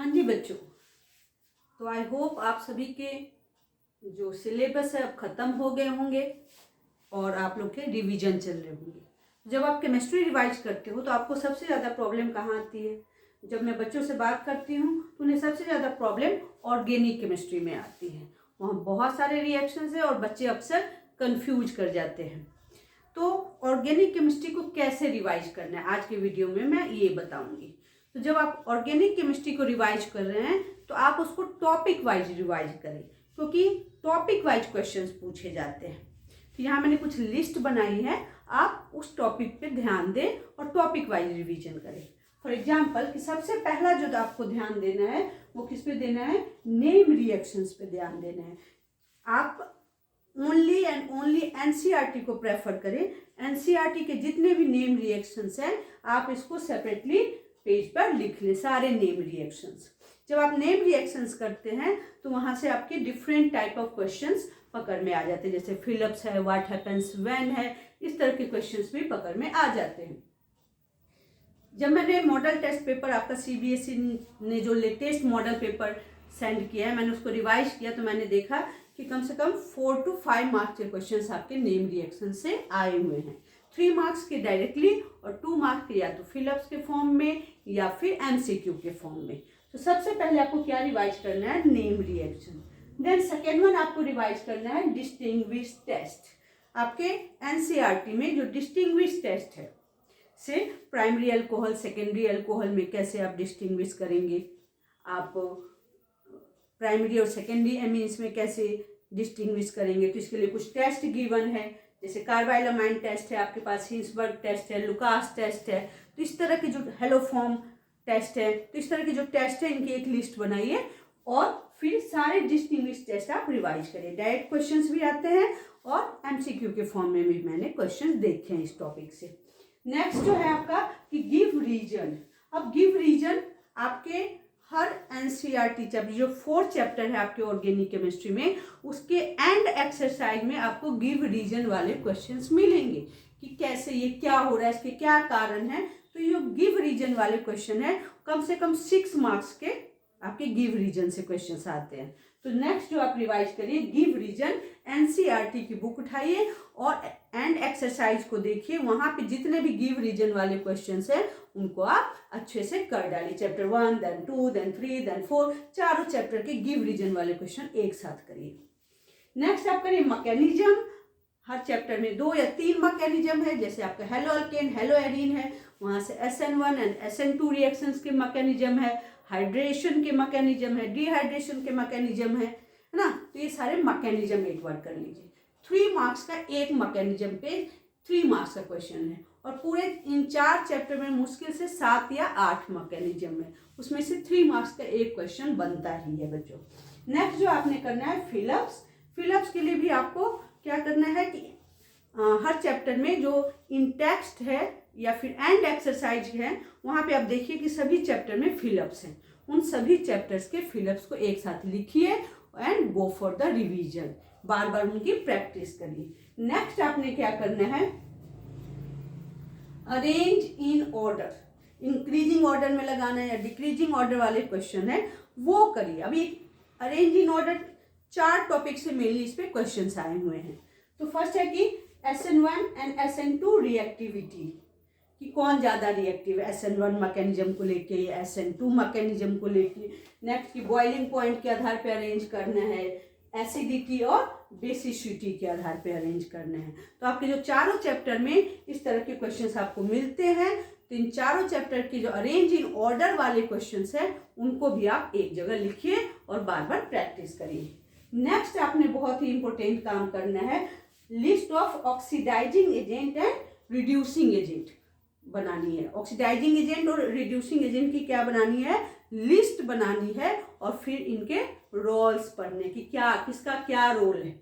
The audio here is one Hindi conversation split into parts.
हाँ जी बच्चों, तो आई होप आप सभी के जो सिलेबस है अब ख़त्म हो गए होंगे और आप लोग के रिवीजन चल रहे होंगे। जब आप केमिस्ट्री रिवाइज करते हो तो आपको सबसे ज़्यादा प्रॉब्लम कहाँ आती है? जब मैं बच्चों से बात करती हूँ तो उन्हें सबसे ज़्यादा प्रॉब्लम ऑर्गेनिक केमिस्ट्री में आती है। वहाँ बहुत सारे रिएक्शंस हैं और बच्चे अक्सर कंफ्यूज कर जाते हैं। तो ऑर्गेनिक केमिस्ट्री को कैसे रिवाइज करना है आज के वीडियो में मैं ये बताऊंगी। तो जब आप ऑर्गेनिक केमिस्ट्री को रिवाइज कर रहे हैं तो आप उसको टॉपिक वाइज रिवाइज करें, क्योंकि टॉपिक वाइज क्वेश्चंस पूछे जाते हैं। तो यहाँ मैंने कुछ लिस्ट बनाई है, आप उस टॉपिक पे ध्यान दें और टॉपिक वाइज रिवीजन करें। फॉर एग्जाम्पल कि सबसे पहला जो आपको ध्यान देना है वो किस पे देना है? नेम रिएक्शंस पे ध्यान देना है। आप ओनली एंड ओनली एनसीईआरटी को प्रेफर करें। एनसीईआरटी के जितने भी नेम रिएक्शंस हैं आप इसको सेपरेटली पेज पर लिख लें, सारे नेम रिएक्शंस। जब आप नेम रिएक्शंस करते हैं तो वहां से आपके डिफरेंट टाइप ऑफ क्वेश्चंस पकड़ में आ जाते हैं, जैसे फिलिप्स है, व्हाट हैपेंस व्हेन है, इस तरह के क्वेश्चंस भी पकड़ में आ जाते हैं। जब मैंने मॉडल टेस्ट पेपर आपका सीबीएसई ने जो लेटेस्ट मॉडल पेपर सेंड किया है, मैंने उसको रिवाइज किया तो मैंने देखा कि कम से कम 4 to 5 मार्क्स के क्वेश्चंस आपके नेम रिएक्शन से आए हुए हैं। 3 मार्क्स के डायरेक्टली और 2 मार्क्स के या तो फिलिप्स के फॉर्म में या फिर एमसीक्यू के फॉर्म में। तो सबसे पहले आपको क्या रिवाइज करना है? Name reaction. Then second one आपको रिवाइज करना है डिस्टिंग्विश टेस्ट। आपके एनसीईआरटी में जो डिस्टिंग्विश टेस्ट है से प्राइमरी अल्कोहल सेकेंडरी अल्कोहल में कैसे आप डिस्टिंग्विश करेंगे, आप प्राइमरी और सेकेंडरी एमीन्स में कैसे डिस्टिंग्विश करेंगे, तो इसके लिए कुछ टेस्ट गिवन है, जैसे कार्बाइलामाइन टेस्ट है आपके पास, हिंसबर्ग टेस्ट है, लुकास टेस्ट है। तो इस तरह के जो हेलोफॉर्म टेस्ट है, तो इस तरह के जो टेस्ट है इनकी एक लिस्ट बनाइए और फिर सारे डिस्टिंग्विश टेस्ट आप रिवाइज करिए। डायरेक्ट क्वेश्चंस भी आते हैं और एमसीक्यू के फॉर्म में भी मैंने क्वेश्चंस देखे हैं इस टॉपिक से। नेक्स्ट जो है आपका कि गिव रीजन। अब गिव रीजन आपके हर एनसीईआरटी चैप्टर जो 4 चैप्टर है आपके ऑर्गेनिक केमिस्ट्री में, उसके एंड एक्सरसाइज में आपको गिव रीजन वाले क्वेश्चंस मिलेंगे कि कैसे ये क्या हो रहा है, इसके क्या कारण है। तो ये गिव रीजन वाले क्वेश्चन है, कम से कम 6 मार्क्स के आपके गिव रीजन से क्वेश्चंस आते हैं। तो नेक्स्ट जो आप रिवाइज करिए गिव रीजन, एनसीईआरटी की बुक उठाइए और एंड एक्सरसाइज को देखिए, वहां पे जितने भी गिव रीजन वाले क्वेश्चंस हैं उनको आप अच्छे से कर डालिए। चैप्टर 1 देन 2 देन 3 देन 4, चारों चैप्टर के गिव रीजन वाले क्वेश्चन एक साथ करिए। नेक्स्ट आप करिए मैकेनिज्म। हर चैप्टर में 2 या 3 मैकेनिज्म है, जैसे आपका हेलो अल्केन हेलो एरीन है, वहां से SN1 एंड SN2 रिएक्शंस के मैकेनिज्म है, हाइड्रेशन के मैकेनिज्म है, डिहाइड्रेशन के मैकेनिज्म है ना। तो ये सारे मैकेनिज्म एक बार कर लीजिए। 3 मार्क्स का एक मैकेनिज्म पे 3 मार्क्स का क्वेश्चन है और पूरे इन 4 चैप्टर में मुश्किल से 7 या 8 मैकेनिज्म है, उसमें से 3 मार्क्स का एक क्वेश्चन बनता ही है बच्चों। नेक्स्ट जो आपने करना है फिलिप्स। फिलिप्स के लिए भी आपको क्या करना है कि हर चैप्टर में जो इन टेक्स्ट है या फिर एंड एक्सरसाइज है वहाँ पे आप देखिए कि सभी चैप्टर में फिलिप्स हैं। उन सभी चैप्टर्स के फिलिप्स को एक साथ लिखिए and go for the revision, बार बार उनकी प्रैक्टिस करिए। नेक्स्ट आपने क्या करना है? Arrange in order, increasing order में लगाना है या डिक्रीजिंग ऑर्डर वाले क्वेश्चन है वो करिए। अभी अरेंज इन ऑर्डर 4 टॉपिक से मेनली इस पे क्वेश्चन आए हुए हैं। तो फर्स्ट है कि SN1 एंड SN2 रिएक्टिविटी, कि कौन ज़्यादा रिएक्टिव है SN1 मैकेनिज्म को लेके या SN2 मैकेनिज्म को लेके। नेक्स्ट की बॉइलिंग पॉइंट के आधार पे अरेंज करना है, एसिडिटी और बेसिसिटी के आधार पे अरेंज करना है। तो आपके जो चारों चैप्टर में इस तरह के क्वेश्चंस आपको मिलते हैं, तो इन चारों चैप्टर की जो अरेंज इन ऑर्डर वाले क्वेश्चंस हैं उनको भी आप एक जगह लिखिए और बार बार प्रैक्टिस करिए। नेक्स्ट आपने बहुत ही इंपॉर्टेंट काम करना है, list of oxidising agent and reducing agent बनानी है। ऑक्सीडाइजिंग एजेंट और रिड्यूसिंग एजेंट की क्या बनानी है? लिस्ट बनानी है और फिर इनके रोल्स पढ़ने की, क्या किसका क्या रोल है।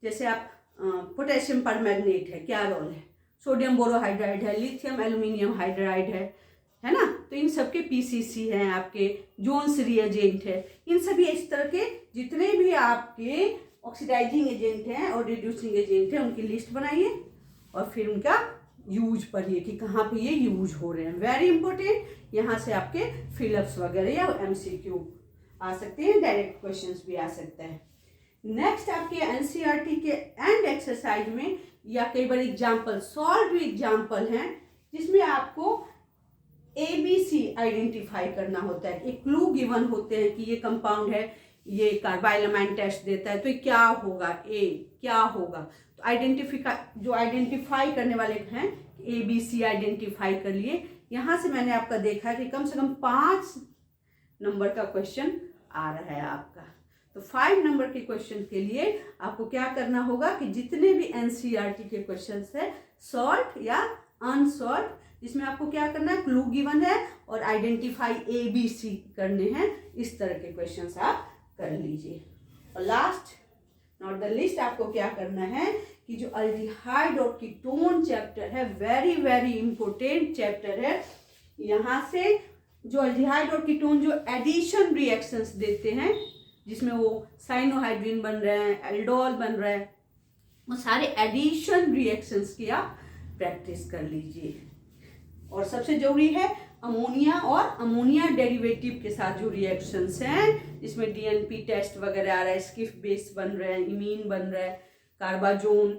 जैसे आप पोटेशियम परमैंगनेट है, क्या रोल है, सोडियम बोरोहाइड्राइड है, लिथियम एल्यूमिनियम हाइड्राइड है ना। तो इन सबके PCC हैं, आपके जोन्स रिएजेंट है, इन सभी इस तरह के जितने भी आपके ऑक्सीडाइजिंग एजेंट हैं और रिड्यूसिंग एजेंट हैं उनकी लिस्ट बनाइए और फिर उनका यूज पढ़िए कि कहाँ पे ये यूज हो रहे हैं, वेरी इंपॉर्टेंट। यहाँ से आपके फिलअप्स वगैरह या एमसीक्यू आ सकते हैं, डायरेक्ट क्वेश्चंस भी आ सकता है। नेक्स्ट आपके एनसीईआरटी के एंड एक्सरसाइज में या कई बार एग्जाम्पल सॉल्व एग्जाम्पल हैं जिसमें आपको ABC आइडेंटिफाई करना होता है। एक क्लू गिवन होते हैं कि ये कंपाउंड है, ये कार्बाइलमाइन टेस्ट देता है, तो ये क्या होगा, ए क्या होगा। तो आइडेंटिफाई करने वाले हैं, ABC आइडेंटिफाई कर लिए। यहाँ से मैंने आपका देखा कि कम से कम 5 नंबर का क्वेश्चन आ रहा है आपका। तो 5 नंबर के क्वेश्चन के लिए आपको क्या करना होगा कि जितने भी एनसीईआरटी के क्वेश्चन है सॉल्व या अनसॉल्व, जिसमें आपको क्या करना है, क्लू गिवन है और आइडेंटिफाई ABC करने हैं, इस तरह के क्वेश्चंस आप कर लीजिए। और लास्ट नॉट द लिस्ट आपको क्या करना है कि जो अल्डिहाइड और कीटोन चैप्टर है, वेरी वेरी इंपॉर्टेंट चैप्टर है। यहाँ से जो अल्डिहाइड और कीटोन जो एडिशन रिएक्शंस देते हैं, जिसमें वो साइनोहाइड्रिन बन रहे हैं, एल्डोल बन रहा है, वो सारे एडिशन रिएक्शंस की आप प्रैक्टिस कर लीजिए। और सबसे जरूरी है अमोनिया और अमोनिया डेरिवेटिव के साथ जो रिएक्शंस हैं, जिसमें DNP टेस्ट वगैरह आ रहा है, स्किफ बेस बन रहे हैं, इमीन बन रहा है, कार्बाजोन,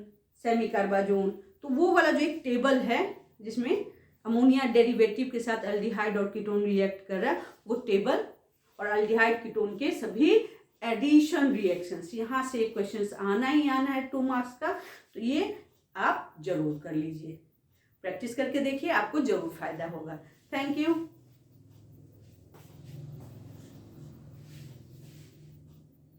सेमी कार्बाजोन, तो वो वाला जो एक टेबल है जिसमें अमोनिया डेरिवेटिव के साथ अल्डिहाइड और कीटोन रिएक्ट कर रहा है, वो टेबल और अल्डिहाइड कीटोन के सभी एडिशन रिएक्शंस, यहाँ से क्वेश्चंस आना ही आना है 2 मार्क्स का। तो ये आप जरूर कर लीजिए, प्रैक्टिस करके देखिए, आपको जरूर फायदा होगा। Thank you.